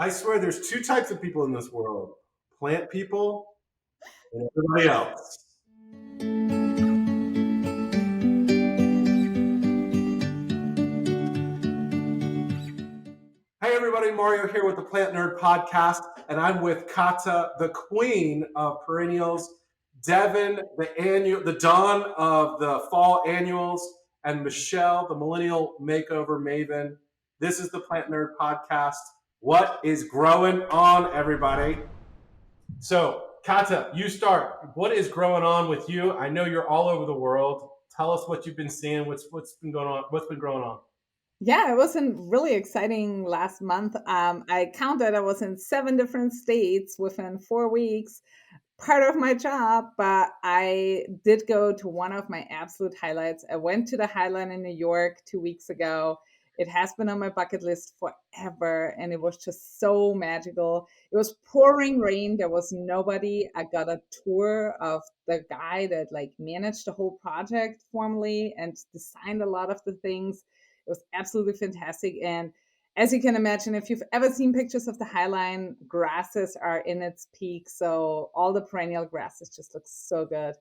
I swear there's two types of people in this world: plant people and everybody else. Hey everybody, Mario here with the Plant Nerd Podcast, and I'm with Kata, the queen of perennials, Devin, the dawn of the fall annuals, and Michelle, the millennial makeover maven. This is the Plant Nerd Podcast. What is growing on, everybody? So, Kata, you start. What is growing on with you? I know you're all over the world. Tell us what you've been seeing. What's been going on? What's been growing on? Yeah, it was a really exciting last month. I counted, I was in 7 different states within 4 weeks, part of my job, but I did go to one of my absolute highlights. I went to the Highline in New York 2 weeks ago. It has been on my bucket list forever, and it was just so magical. It was pouring rain. There was nobody. I got a tour of the guy that managed the whole project formally and designed a lot of the things. It was absolutely fantastic. And as you can imagine, if you've ever seen pictures of the Highline, grasses are in its peak. So all the perennial grasses just look so good.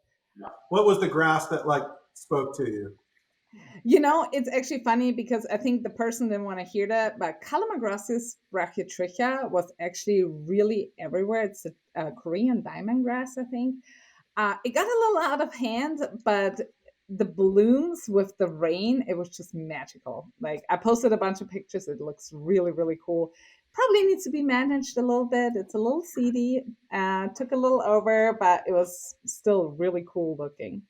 What was the grass that spoke to you? It's actually funny because I think the person didn't want to hear that, but Calamagrostis brachytricha was actually really everywhere. It's a Korean diamond grass, I think. It got a little out of hand, but the blooms with the rain, it was just magical. I posted a bunch of pictures. It looks really, really cool. Probably needs to be managed a little bit. It's a little seedy. Took a little over, but it was still really cool looking.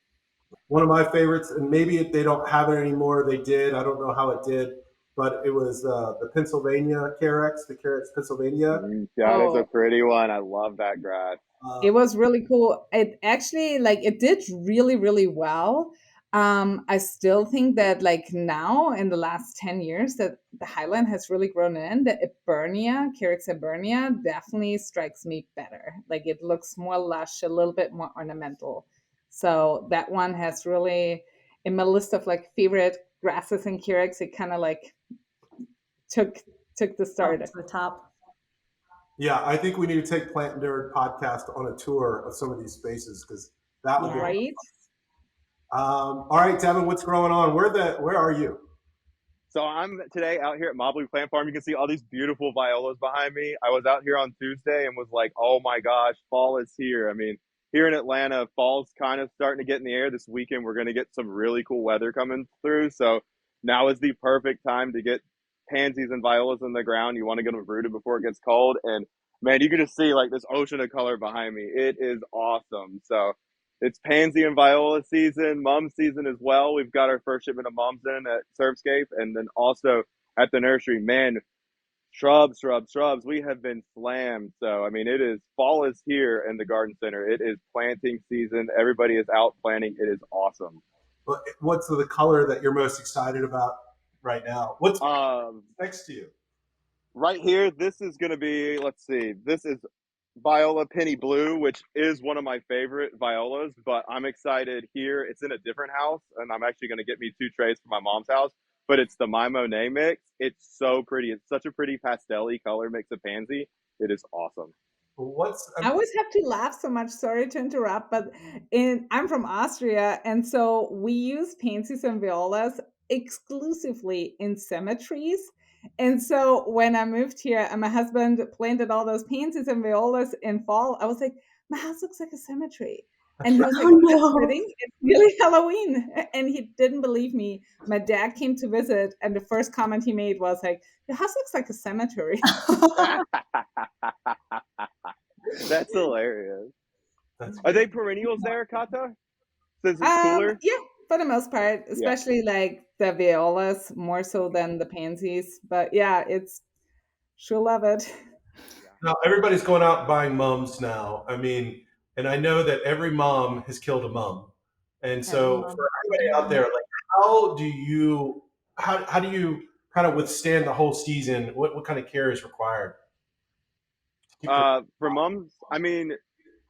One of my favorites, and maybe they don't have it anymore. They did. I don't know how it did, but it was the Pennsylvania Carex, the Carex Pennsylvania. That is a Oh, pretty one. I love that grass. it was really cool. It actually it did really, really well. I still think that now in the last 10 years that the Highland has really grown in. The Ebernia, Carex Ebernia, definitely strikes me better. It looks more lush, a little bit more ornamental. So that one has really, in my list of favorite grasses and Carex, it kind of took the start. To the top. Yeah, I think we need to take Plant Nerd Podcast on a tour of some of these spaces because that would be Right? all right, Devin, what's growing on? Where are you? So I'm today out here at Mobley Plant Farm. You can see all these beautiful violas behind me. I was out here on Tuesday and was like, oh my gosh, fall is here. I mean, here in Atlanta, fall's kind of starting to get in the air. This weekend, we're going to get some really cool weather coming through. So now is the perfect time to get pansies and violas in the ground. You want to get them rooted before it gets cold. And man, you can just see this ocean of color behind me. It is awesome. So it's pansy and viola season, mum season as well. We've got our first shipment of mums in at Surfscape, and then also at the nursery. Man, shrubs. We have been slammed. So, I mean, fall is here in the garden center. It is planting season. Everybody is out planting. It is awesome. What's the color that you're most excited about right now? What's next to you? Right here, this is going to be, let's see, this is Viola Penny Blue, which is one of my favorite violas, but I'm excited here. It's in a different house, and I'm actually going to get me 2 trays for my mom's house, but it's the My Monet mix. It's so pretty. It's such a pretty pastel-y color mix of pansy. It is awesome. I always have to laugh so much. Sorry to interrupt, but I'm from Austria, and so we use pansies and violas exclusively in cemeteries. And so when I moved here and my husband planted all those pansies and violas in fall, I was like, my house looks like a cemetery. And he was like, that's fitting. It's really Halloween. And he didn't believe me. My dad came to visit, and the first comment he made was like, your house looks like a cemetery. That's hilarious. Are they perennials there, Kata? Since it's cooler? Yeah, for the most part, especially the violas more so than the pansies. But yeah, it's sure love it. Now everybody's going out and buying mums now. I mean, and I know that every mom has killed a mum. And so for everybody out there, how do you kind of withstand the whole season? What kind of care is required? For mums, I mean,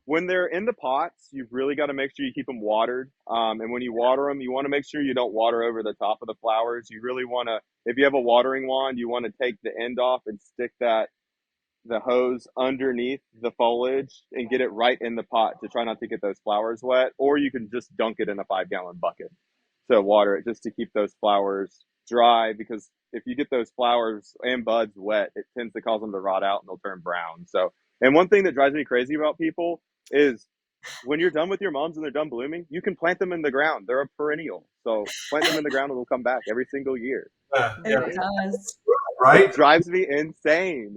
when they're in the pots, you've really got to make sure you keep them watered. And when you water them, you want to make sure you don't water over the top of the flowers. You really want to, if you have a watering wand, you want to take the end off and stick that the hose underneath the foliage and get it right in the pot to try not to get those flowers wet, or you can just dunk it in a 5-gallon bucket to water it just to keep those flowers dry, because if you get those flowers and buds wet, it tends to cause them to rot out and they'll turn brown. So, and one thing that drives me crazy about people is when you're done with your mums and they're done blooming, you can plant them in the ground. They're a perennial. So plant them in the ground and they'll come back every single year. It does. Right? It drives me insane.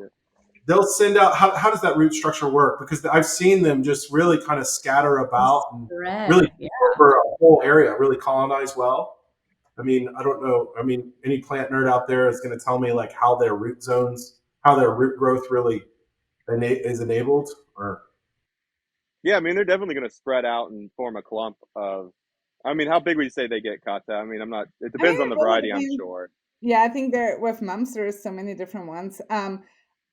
They'll send out, how does that root structure work? Because I've seen them just really kind of scatter about and really over a whole area, really colonize well. I mean, I don't know. I mean, any plant nerd out there is going to tell me like how their root zones, how their root growth really is enabled, or Yeah, I mean, they're definitely going to spread out and form a clump of. I mean, how big would you say they get, Kata? I mean, I'm not. It depends on the variety, I'm sure. Yeah, I think there with mums there's so many different ones.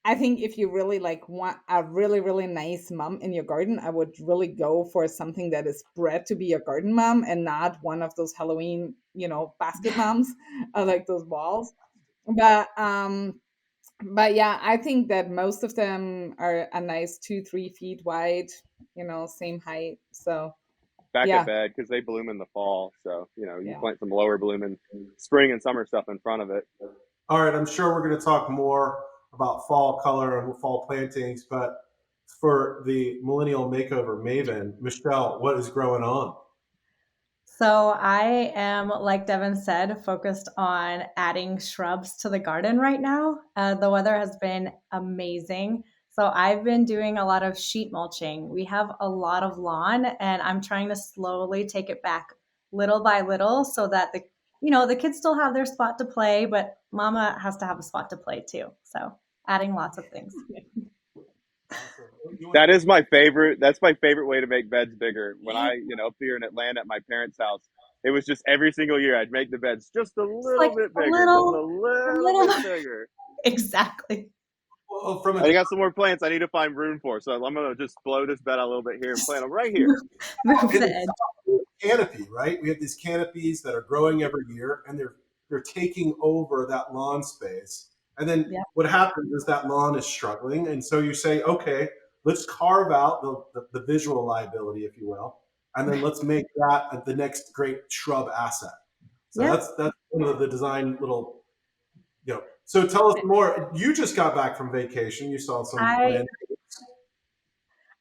I think if you really like want a really, really nice mum in your garden, I would really go for something that is bred to be a garden mum and not one of those Halloween, basket mums, like those balls. But yeah, I think that most of them are a nice 2-3 feet wide, same height. So Back yeah, at bed because they bloom in the fall. So you yeah. plant some lower blooming spring and summer stuff in front of it. all right. I'm sure we're going to talk more about fall color and fall plantings, but for the millennial makeover maven, Michelle, what is growing on? So I am, like Devin said, focused on adding shrubs to the garden right now. The weather has been amazing. So I've been doing a lot of sheet mulching. We have a lot of lawn and I'm trying to slowly take it back little by little so that the kids still have their spot to play, but mama has to have a spot to play too. So adding lots of things. That is my favorite. That's my favorite way to make beds bigger. When I, up here in Atlanta at my parents' house, it was just every single year I'd make the beds just a little bit bigger, just a little bit bigger. Exactly. Well, I got some more plants I need to find room for, so I'm gonna just blow this bed out a little bit here and plant them right here. Move the edge. Canopy, right? We have these canopies that are growing every year, and they're taking over that lawn space. And then what happens is that lawn is struggling, and so you say, okay, let's carve out the visual liability, if you will, and then let's make that the next great shrub asset. So that's one of the design little, So tell us more. You just got back from vacation. You saw some land.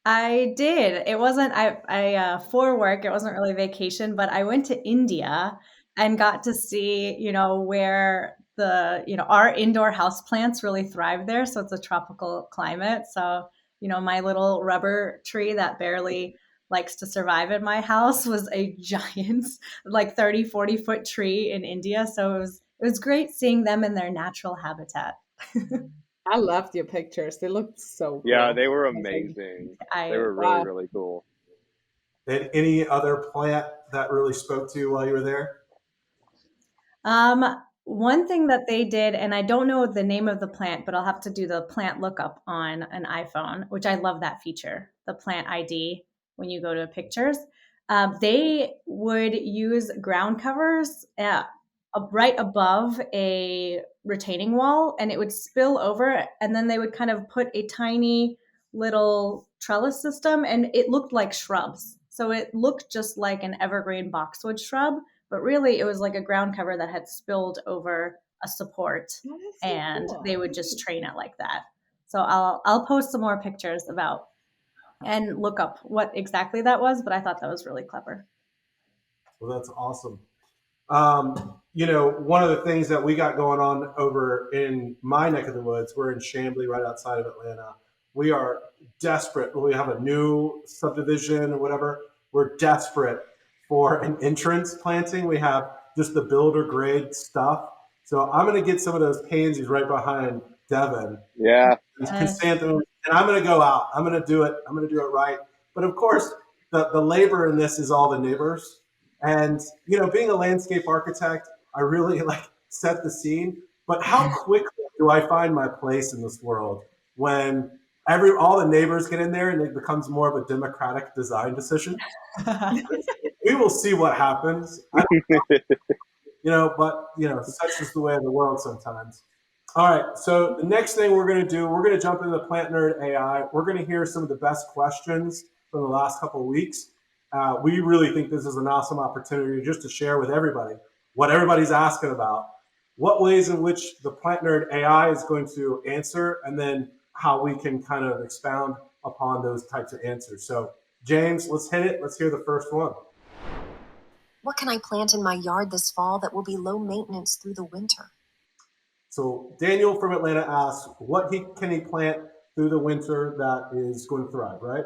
I did. It wasn't I for work, it wasn't really vacation, but I went to India and got to see, where our indoor house plants really thrive there. So it's a tropical climate. So, my little rubber tree that barely likes to survive in my house was a giant, like 30, 40-foot tree in India. So it was great seeing them in their natural habitat. I loved your pictures. They looked so cool. Yeah, they were amazing. They were really, really cool. And any other plant that really spoke to you while you were there? One thing that they did, and I don't know the name of the plant, but I'll have to do the plant lookup on an iPhone, which I love that feature, the plant ID when you go to pictures. They would use ground covers right above a retaining wall, and it would spill over, and then they would kind of put a tiny little trellis system, and it looked like shrubs. So it looked just like an evergreen boxwood shrub, but really it was like a ground cover that had spilled over a support, and they would just train it like that. So I'll post some more pictures about and look up what exactly that was, but I thought that was really clever. Well, that's awesome. One of the things that we got going on over in my neck of the woods, we're in Chamblee, right outside of Atlanta. We are desperate. We have a new subdivision or whatever. We're desperate for an entrance planting. We have just the builder grade stuff. So I'm going to get some of those pansies right behind Devin. Yeah. Chrysanthemums, and I'm going to go out. I'm going to do it. I'm going to do it right. But of course, the labor in this is all the neighbors. And, being a landscape architect, I really set the scene. But how quickly do I find my place in this world when all the neighbors get in there and it becomes more of a democratic design decision? We will see what happens. But such is the way of the world sometimes. All right. So the next thing we're going to do, we're going to jump into the Plant Nerd AI. We're going to hear some of the best questions from the last couple of weeks. We really think this is an awesome opportunity just to share with everybody what everybody's asking about, what ways in which the Plant Nerd AI is going to answer, and then how we can kind of expound upon those types of answers. So, James, let's hit it. Let's hear the first one. What can I plant in my yard this fall that will be low maintenance through the winter? So Daniel from Atlanta asks, what can he plant through the winter that is going to thrive, right?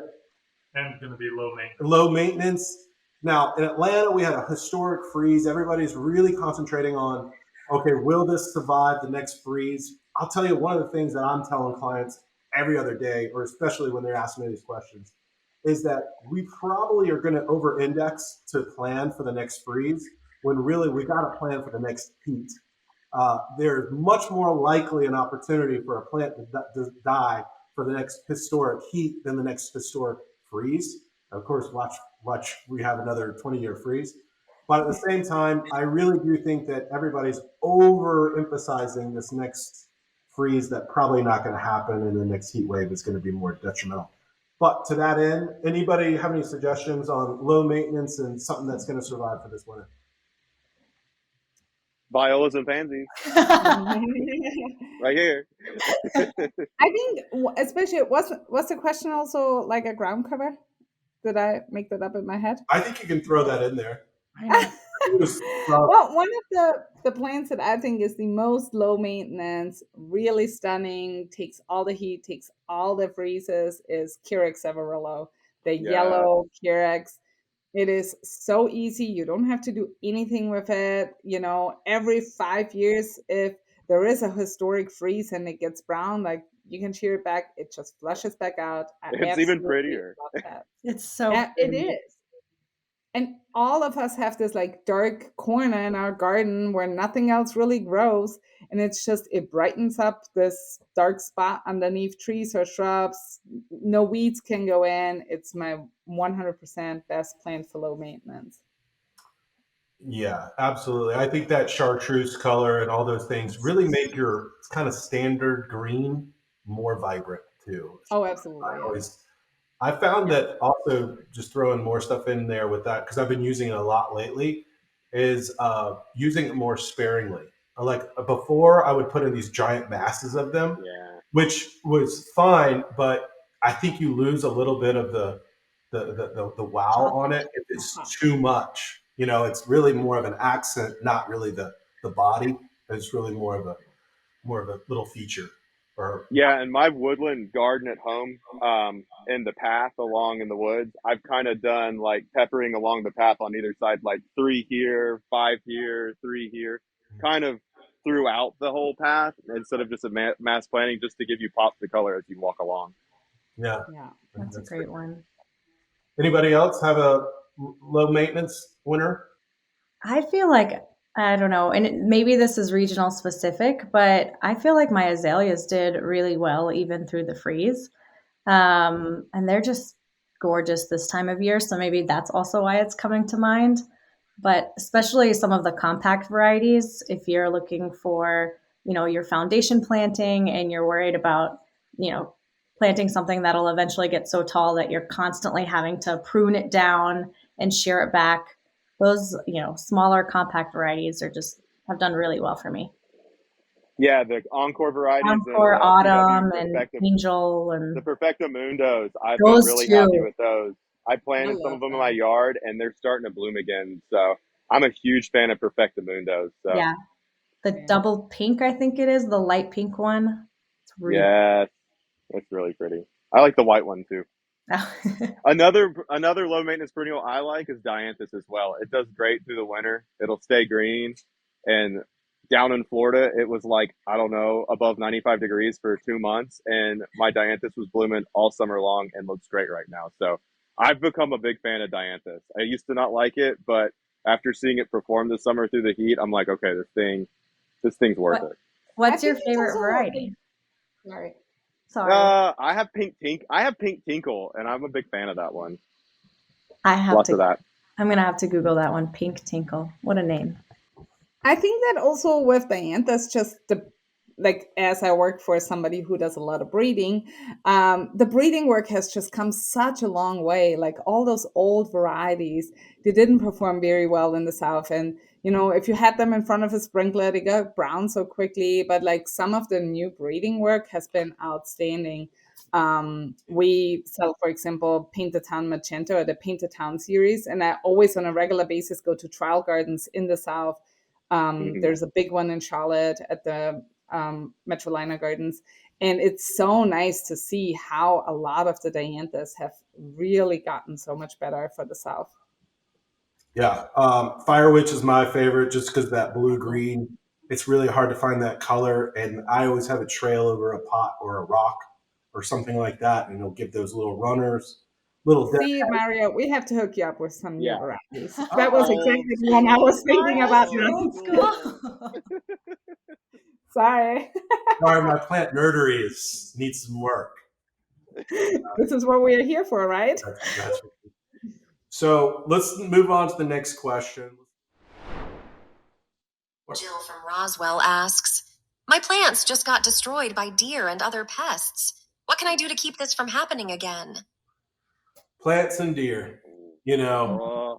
And going to be low maintenance. Low maintenance. Now, in Atlanta, we had a historic freeze. Everybody's really concentrating on, okay, will this survive the next freeze? I'll tell you one of the things that I'm telling clients every other day, or especially when they're asking me these questions, is that we probably are going to over-index to plan for the next freeze when really we got to plan for the next heat. There's much more likely an opportunity for a plant to die for the next historic heat than the next historic freeze. Of course, watch we have another 20-year freeze. But at the same time, I really do think that everybody's overemphasizing this next freeze that probably not going to happen, and the next heat wave is going to be more detrimental. But to that end, anybody have any suggestions on low maintenance and something that's going to survive for this winter? Violas and Pansies, right here. I think, especially, what's the question also like a ground cover? Did I make that up in my head? I think you can throw that in there. Well, one of the plants that I think is the most low maintenance, really stunning, takes all the heat, takes all the freezes, is Carex Everillo, the yellow Carex. It is so easy. You don't have to do anything with it. You know, every 5 years, if there is a historic freeze and it gets brown, like you can shear it back. It just flushes back out. It's even prettier. It's so it is. And all of us have this like dark corner in our garden where nothing else really grows. And it's just, it brightens up this dark spot underneath trees or shrubs. No weeds can go in. It's my 100% best plant for low maintenance. Yeah, absolutely. I think that chartreuse color and all those things really make your kind of standard green more vibrant too. Oh, absolutely. I found that also just throwing more stuff in there with that, because I've been using it a lot lately, is using it more sparingly. Like before, I would put in these giant masses of them, which was fine, but I think you lose a little bit of the wow on it if it's too much. You know, it's really more of an accent, not really the body. It's really more of a little feature. Yeah, and my woodland garden at home, in the path along in the woods, I've kind of done like peppering along the path on either side, like 3 here, 5 here, 3 here, kind of throughout the whole path instead of just a mass planting, just to give you pops of color as you walk along. Yeah, that's a great one. Anybody else have a low maintenance winter? I feel like, I don't know, and maybe this is regional specific, but I feel like my azaleas did really well even through the freeze. And they're just gorgeous this time of year. So maybe that's also why it's coming to mind. But especially some of the compact varieties, if you're looking for, your foundation planting and you're worried about, planting something that'll eventually get so tall that you're constantly having to prune it down and shear it back. Those, smaller compact varieties have done really well for me. Yeah, the Encore varieties. Encore, Autumn, and Angel, and the Perfecta Mundos. I've been really happy with those. I planted some of them in my yard, and they're starting to bloom again. So I'm a huge fan of Perfecta Mundos. So. Yeah, the double pink, I think it is, the light pink one. It's really it's really pretty. I like the white one too. Another low maintenance perennial I like is Dianthus as well. It does great through the winter. It'll stay green, and down in Florida, it was like, I don't know, above 95 degrees for 2 months, and my Dianthus was blooming all summer long and looks great right now. So I've become a big fan of Dianthus. I used to not like it, but after seeing it perform this summer through the heat, I'm like, okay, this thing's worth it. What's your favorite variety? Sorry. I have Pink Tinkle, and I'm a big fan of that one. Lots of that. I'm gonna have to Google that one. Pink Tinkle. What a name. I think that also with Dianthus, just like as I work for somebody who does a lot of breeding, the breeding work has just come such a long way. Like all those old varieties, they didn't perform very well in the South. And, if you had them in front of a sprinkler, they got brown so quickly. But like some of the new breeding work has been outstanding. We sell, for example, Paint the Town Magenta or the Paint the Town series. And I always on a regular basis go to trial gardens in the South. There's a big one in Charlotte at the Metrolina Gardens. And it's so nice to see how a lot of the dianthus have really gotten so much better for the South. Yeah. Fire Witch is my favorite just because that blue green. It's really hard to find that color. And I always have a trail over a pot or a rock or something like that. And it'll give those little runners, little See, Mario, we have to hook you up with some new Yeah. varieties. That was exactly the one I was thinking about. Old school. Sorry. Sorry, my plant nerdery needs some work. This is what we are here for, right? That's so let's move on to the next question. Jill from Roswell asks, my plants just got destroyed by deer and other pests. What can I do to keep this from happening again? Plants and deer, Never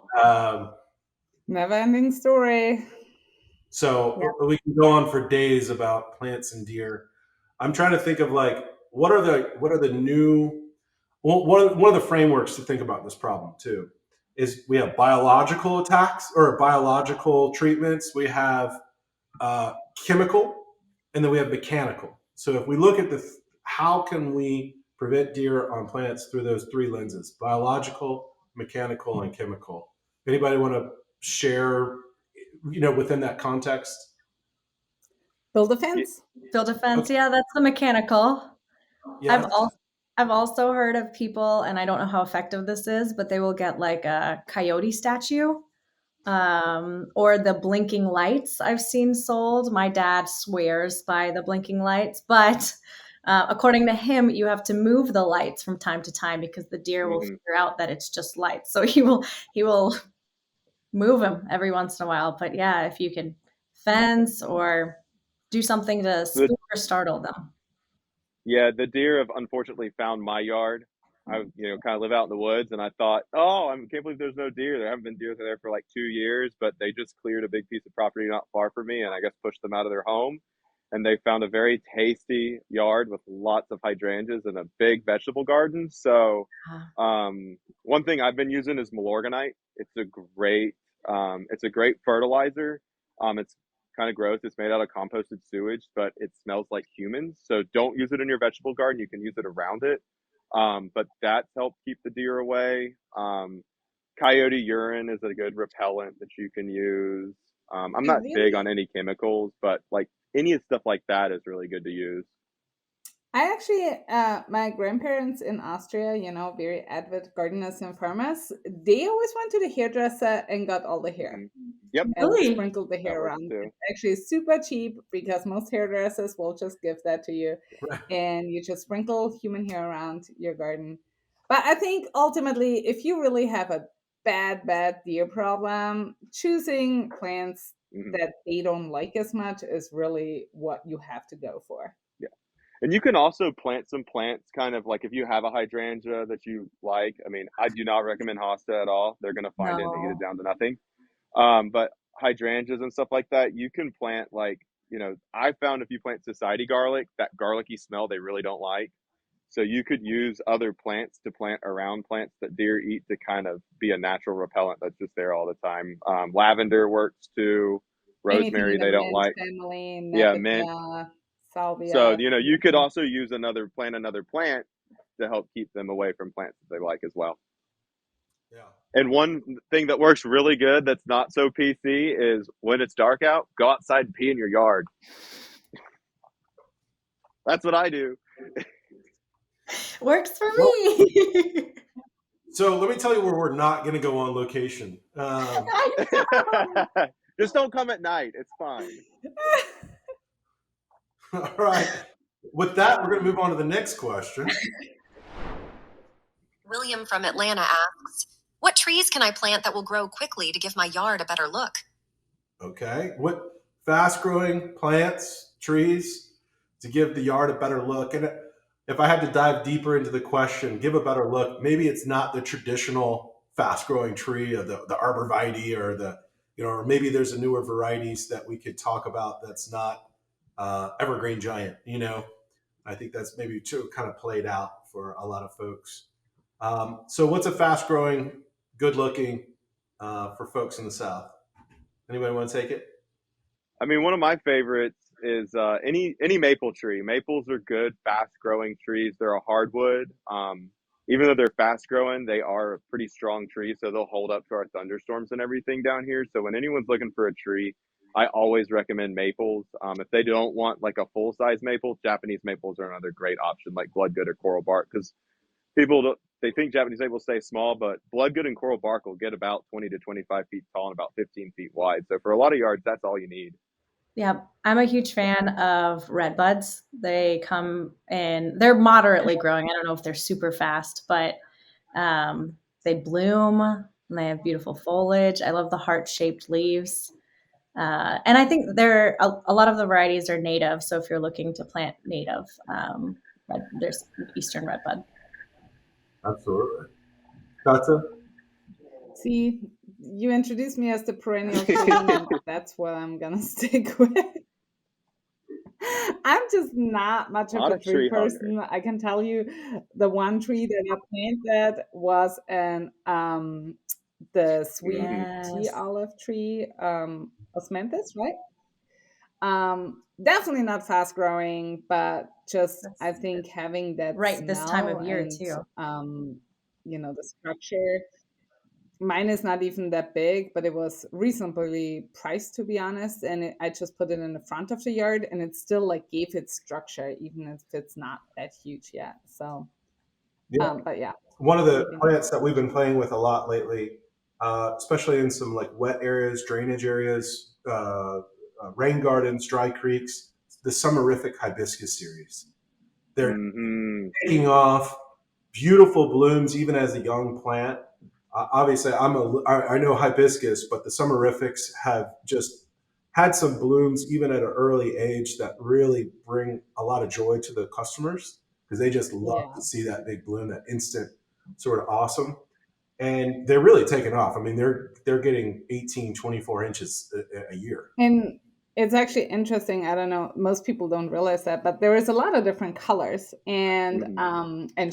ending story. So we can go on for days about plants and deer. I'm trying to think of like what are the new one of the frameworks to think about this problem too is we have biological attacks or biological treatments. We have chemical, and then we have mechanical. So if we look at how can we prevent deer on plants through those three lenses: biological, mechanical, and chemical. Anybody want to share, within that context? Build a fence. Build a fence. Okay. Yeah, that's the mechanical. Yeah. I've also heard of people, and I don't know how effective this is, but they will get like a coyote statue, or the blinking lights I've seen sold. My dad swears by the blinking lights, but according to him, you have to move the lights from time to time because the deer will figure out that it's just lights. So he will move them every once in a while. But yeah, if you can fence or do something to spook or startle them. Yeah, the deer have unfortunately found my yard. I kind of live out in the woods, and I thought, oh, I can't believe there's no deer. There haven't been deer there for like 2 years, but they just cleared a big piece of property not far from me, and I guess pushed them out of their home. And they found a very tasty yard with lots of hydrangeas and a big vegetable garden. So, one thing I've been using is Milorganite. It's a great fertilizer. It's kind of gross. It's made out of composted sewage, but it smells like humans. So don't use it in your vegetable garden. You can use it around it. But that's helped keep the deer away. Coyote urine is a good repellent that you can use. I'm not big on any chemicals, but like any stuff like that is really good to use. I actually, my grandparents in Austria, very avid gardeners and farmers, they always went to the hairdresser and got all the hair. Yep. And Really? sprinkled the hair around. It's actually super cheap because most hairdressers will just give that to you. And you just sprinkle human hair around your garden. But I think ultimately, if you really have a bad deer problem, choosing plants that they don't like as much is really what you have to go for. Yeah. And you can also plant some plants kind of like if you have a hydrangea that you like. I mean, I do not recommend hosta at all. They're going to find it and eat it down to nothing. But hydrangeas and stuff like that, you can plant like, I found if you plant society garlic, that garlicky smell they really don't like. So you could use other plants to plant around plants that deer eat to kind of be a natural repellent that's just there all the time. Lavender works too. Rosemary they don't like. Family, mint. Salvia. So, you could also use another plant to help keep them away from plants that they like as well. Yeah. And one thing that works really good that's not so PC is when it's dark out, go outside and pee in your yard. That's what I do. Works for me. So let me tell you where we're not going to go on location. Just don't come at night. It's fine. All right. With that, we're going to move on to the next question. William from Atlanta asks, what trees can I plant that will grow quickly to give my yard a better look? Okay. What fast-growing plants, trees? to give the yard a better look. And if I had to dive deeper into the question, give a better look, maybe it's not the traditional fast growing tree or the arborvitae or or maybe there's a newer varieties that we could talk about that's not evergreen giant. I think that's maybe too kind of played out for a lot of folks. So what's a fast growing, good looking for folks in the South? Anybody want to take it? I mean, one of my favorites is any maple tree. Maples are good, fast growing trees. They're a hardwood. Even though they're fast growing, they are a pretty strong tree, so they'll hold up to our thunderstorms and everything down here. So when anyone's looking for a tree, I always recommend maples. If they don't want like a full size maple, Japanese maples are another great option, like bloodgood or coral bark, because they think Japanese maples stay small, but bloodgood and coral bark will get about 20 to 25 feet tall and about 15 feet wide. So for a lot of yards, that's all you need. Yeah, I'm a huge fan of red buds. They come in, they're moderately growing. I don't know if they're super fast, but they bloom and they have beautiful foliage. I love the heart-shaped leaves. And I think a lot of the varieties are native. So if you're looking to plant native, there's Eastern redbud. Absolutely. Kata? See, you introduced me as the perennial queen, and that's what I'm gonna stick with. I'm just not much of a tree person. I can tell you, the one tree that I planted was the sweet tea olive tree, osmanthus, right? Definitely not fast growing, but just I think having that right this time of year and, too. The structure. Mine is not even that big, but it was reasonably priced, to be honest. And I just put it in the front of the yard, and it still like gave it structure, even if it's not that huge yet. So, but yeah. One of the plants that we've been playing with a lot lately, especially in some like wet areas, drainage areas, rain gardens, dry creeks, the Summerific hibiscus series. They're taking off, beautiful blooms even as a young plant. Obviously, I know hibiscus, but the Summerifics have just had some blooms even at an early age that really bring a lot of joy to the customers because they just love to see that big bloom, that instant sort of awesome. And they're really taking off. I mean, they're getting 18, 24 inches a year. And it's actually interesting. I don't know. Most people don't realize that, but there is a lot of different colors and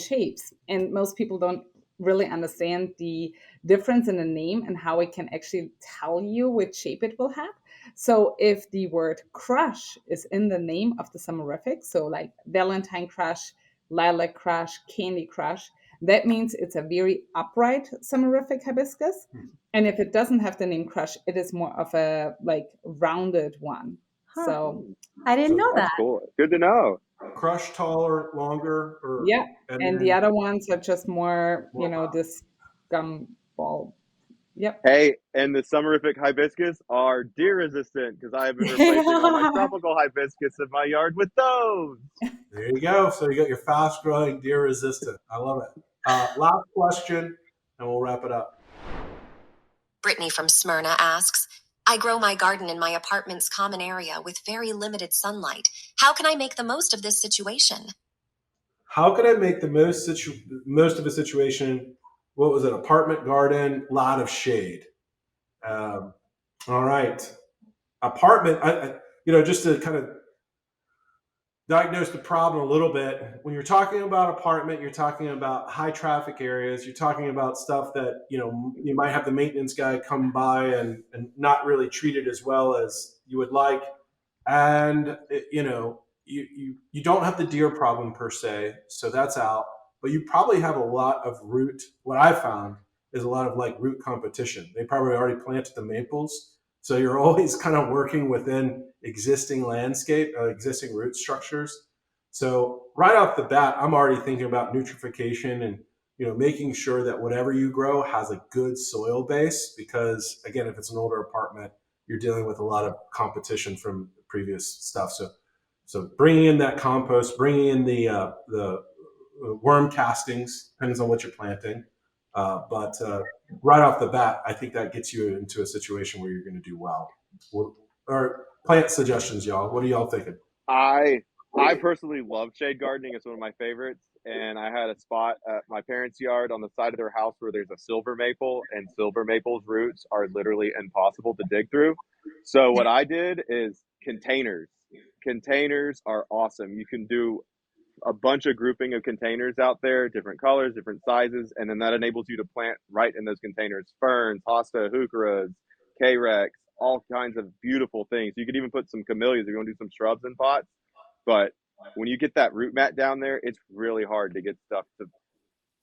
shapes, and most people don't really understand the difference in the name and how it can actually tell you which shape it will have. So if the word crush is in the name of the Summerific, so like Valentine Crush, Lilac Crush, Candy Crush, that means it's a very upright Summerific hibiscus. And if it doesn't have the name Crush, it is more of a like rounded one. Huh. So I didn't know that. Cool. Good to know. Crush taller, longer, or and the other ones are just more this gumball. Yep. Hey, and the Summerific hibiscus are deer resistant because I have been replacing all my tropical hibiscus in my yard with those. There you go. So you got your fast growing deer resistant. I love it. Last question, and we'll wrap it up. Brittany from Smyrna asks, I grow my garden in my apartment's common area with very limited sunlight. How can I make the most of this situation? How can I make the most of a situation? What was it? Apartment garden, lot of shade. All right. Apartment, just to kind of diagnose the problem a little bit. When you're talking about apartment, you're talking about high traffic areas. You're talking about stuff that, you might have the maintenance guy come by and not really treat it as well as you would like. And, you don't have the deer problem per se, so that's out. But you probably have a lot of what I found is a lot of like root competition. They probably already planted the maples. So you're always kind of working within existing landscape, existing root structures. So right off the bat, I'm already thinking about nutrification and making sure that whatever you grow has a good soil base. Because again, if it's an older apartment, you're dealing with a lot of competition from previous stuff. So bringing in that compost, bringing in the worm castings, depends on what you're planting. But right off the bat, I think that gets you into a situation where you're going to do well. Or plant suggestions, y'all. What are y'all thinking? I I personally love shade gardening. It's one of my favorites. And I had a spot at my parents' yard on the side of their house where there's a silver maple, and silver maple's roots are literally impossible to dig through. So what I did is containers. Containers are awesome. You can do a bunch of grouping of containers out there, different colors, different sizes, and then that enables you to plant right in those containers. Ferns, hosta, heucheras, K-Rex, all kinds of beautiful things. You could even put some camellias if you want to do some shrubs in pots. But when you get that root mat down there, it's really hard to get stuff to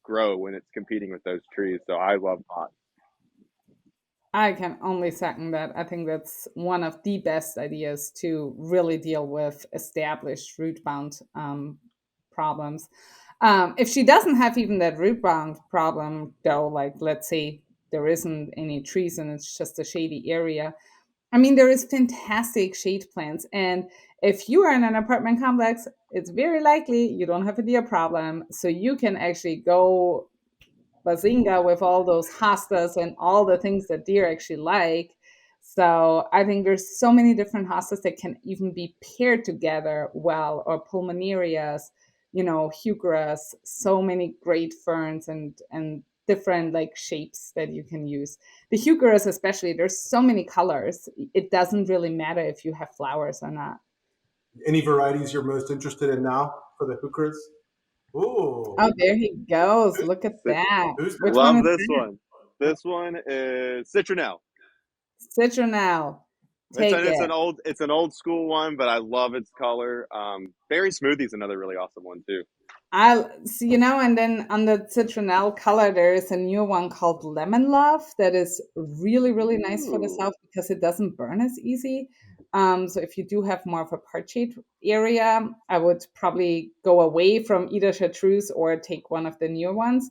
grow when it's competing with those trees. So I love pots. I can only second that. I think that's one of the best ideas to really deal with established root bound problems. If she doesn't have even that root bound problem, though, like let's say there isn't any trees and it's just a shady area, I mean, there is fantastic shade plants. And if you are in an apartment complex, it's very likely you don't have a deer problem. So you can actually go bazinga with all those hostas and all the things that deer actually like. So I think there's so many different hostas that can even be paired together well, or pulmonarias, heucheras, so many great ferns and different like shapes that you can use. The heucheras especially, there's so many colors. It doesn't really matter if you have flowers or not. Any varieties you're most interested in now for the heucheras? Ooh. Oh, there he goes. Look at that. Who's Which one Love is this that? one. This one is Citronelle. Citronelle. Take It's it. an old school one, but I love its color. Berry Smoothie is another really awesome one too. I see, and then on the citronelle color, there is a new one called Lemon Love that is really, really nice for the Ooh. south because it doesn't burn as easy. So if you do have more of a parchate area, I would probably go away from either chartreuse or take one of the newer ones.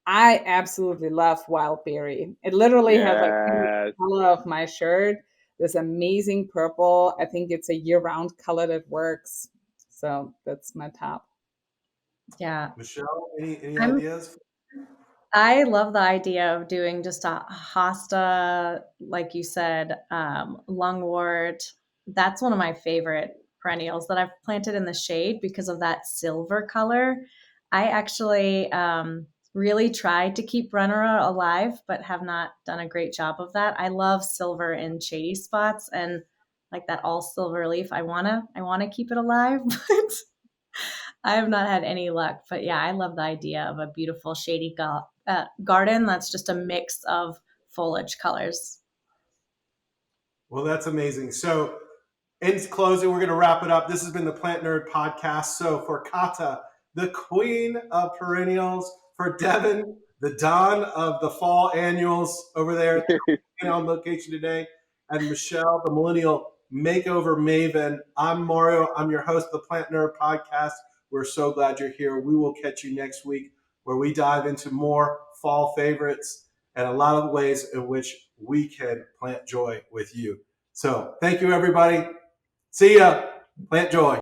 I absolutely love wild berry. It literally has like the Yes. color of my shirt. This amazing purple. I think it's a year-round color that works. So that's my top. Yeah. Michelle, any ideas? I love the idea of doing just a hosta, like you said, lungwort. That's one of my favorite perennials that I've planted in the shade because of that silver color. I actually really tried to keep Runner alive, but have not done a great job of that. I love silver in shady spots and like that all silver leaf. I wanna keep it alive, but I have not had any luck. But yeah, I love the idea of a beautiful shady garden that's just a mix of foliage colors. Well, that's amazing. So, in closing, we're going to wrap it up. This has been the Plant Nerd Podcast. So, for Kata, the queen of perennials, for Devin, the Don of the fall annuals over there on location today, and Michelle, the millennial makeover maven. I'm Mario. I'm your host of the Plant Nerd Podcast. We're so glad you're here. We will catch you next week where we dive into more fall favorites and a lot of ways in which we can plant joy with you. So thank you, everybody. See ya. Plant joy.